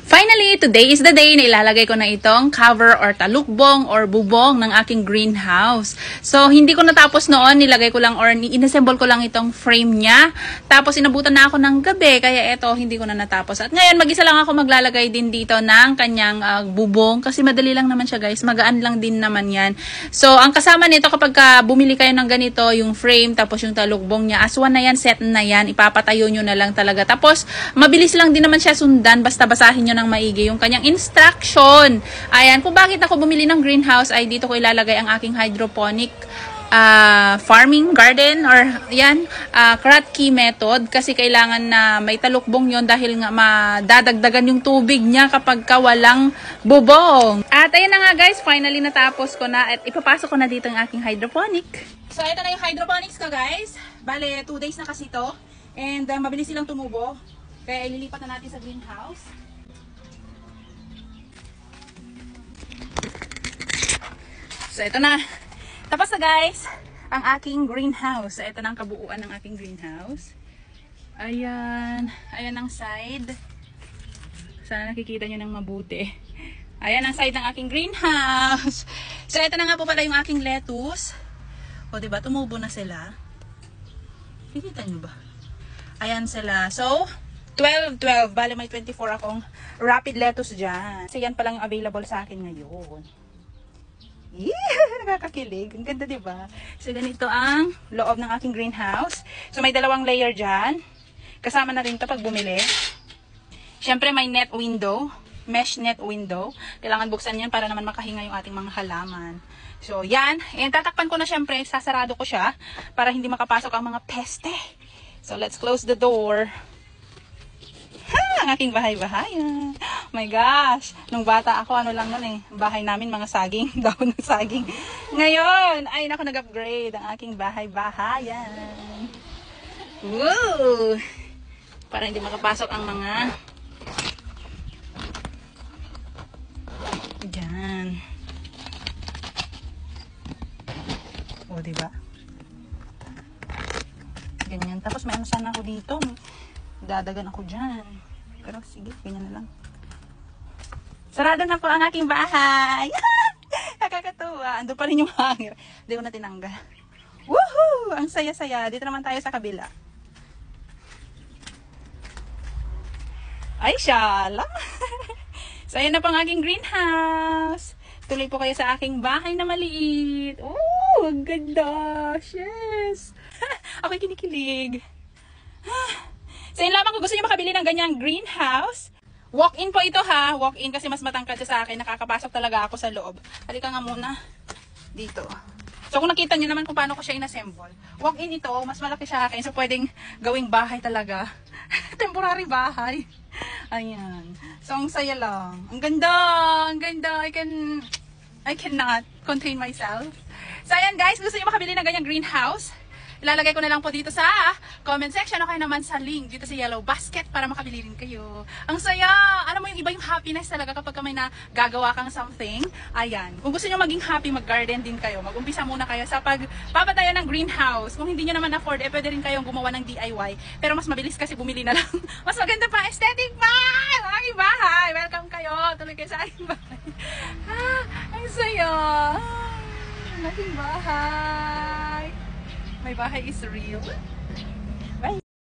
Finally, today is the day na ilalagay ko na itong cover or talukbong or bubong ng aking greenhouse. So, hindi ko natapos noon. Nilagay ko lang or inassemble ko lang itong frame niya. Tapos, inabutan na ako ng gabi. Kaya ito, hindi ko na natapos. At ngayon, mag-isa lang ako maglalagay din dito ng kanyang bubong. Kasi madali lang naman siya, guys. Magaan lang din naman yan. So, ang kasama nito kapag bumili kayo ng ganito, yung frame, tapos yung talukbong niya, aswan na yan, set na yan. Ipapatayo nyo na lang talaga. Tapos, mabilis lang din naman siya sundan. Basta basahin nyo ng maigi yung kanyang instruction. Ayan, kung bakit ako bumili ng greenhouse ay dito ko ilalagay ang aking hydroponic farming garden or yan, Kratky method kasi kailangan na may talukbong yon dahil nga madadagdagan yung tubig niya kapag walang bubong. At ayan na nga guys, finally natapos ko na at ipapasok ko na dito ang aking hydroponic. So ito na yung hydroponics ko guys. Bale, 2 days na kasi to and mabilis silang tumubo. Kaya ililipat na natin sa greenhouse. So, ito na. Tapos na guys, ang aking greenhouse. Ito na ang kabuuan ng aking greenhouse. Ayan. Ayan ang side. Sana nakikita nyo ng mabuti. Ayan ang side ng aking greenhouse. So, ito na nga po pala yung aking lettuce. O, diba? Tumubo na sila. Kikita nyo ba? Ayan sila. So, 12. Bale, may 24 akong rapid lettuce dyan. So, yan palang available sa akin ngayon. Yeah, nakakakilig. Ang ganda, diba? So, ganito ang loob ng aking greenhouse. So, may 2 layer dyan. Kasama na rin ito pag bumili. Siyempre, may net window. Mesh net window. Kailangan buksan yan para naman makahinga yung ating mga halaman. So, yan. And tatakpan ko na siyempre. Sasarado ko siya para hindi makapasok ang mga peste. So, let's close the door. Ang aking bahay-bahayan. Oh my gosh. Nung bata ako, ano lang nun eh. Bahay namin, mga saging. Dahon ng saging. Ngayon, ay naku, nag-upgrade ang aking bahay-bahayan. Woo! Para hindi makapasok ang mga diyan. O, diba? Ganyan. Tapos may ano sana ako dito. Dadagan ako dyan. Pero sige, ganyan na lang. Sarado na po ang aking bahay. Nakakatuwa. Ando pa rin yung hangin. Hindi ko na tinanggal. Woohoo! Ang saya-saya. Dito naman tayo sa kabila. Ay, shala! So, ayan na po ang aking greenhouse. Tuloy po kayo sa aking bahay na maliit. Oh, ang ganda. Yes! Ako'y kinikilig. So, yun lamang kung gusto nyo makabili ng ganyang greenhouse. Walk-in po ito ha. Walk-in kasi mas matangkad siya sa akin. Nakakapasok talaga ako sa loob. Halika nga muna. Dito. So, kung nakita nyo naman kung paano ko siya inassemble. Walk-in ito. Mas malaki siya akin. So, pwedeng gawing bahay talaga. Temporary bahay. Ayan. So, ang saya lang. Ang ganda. Ang ganda. I cannot contain myself. So, ayan guys. Gusto nyo makabili ng ganyang greenhouse? Ilalagay ko na lang po dito sa comment section o kaya naman sa link dito sa Yellow Basket para makabili rin kayo. Ang saya! Alam mo yung iba yung happiness talaga kapag may nagagawa kang something. Ayan. Kung gusto nyo maging happy, mag-garden din kayo. Mag-umpisa muna kayo sa pagpapatayo ng greenhouse. Kung hindi nyo naman afford, pwede rin kayong gumawa ng DIY. Pero mas mabilis kasi bumili na lang. Mas maganda pa, aesthetic pa! Ang aking bahay! Welcome kayo! Tuloy kayo sa aking bahay. Ang saya! Ang aking bahay! My bahay is real.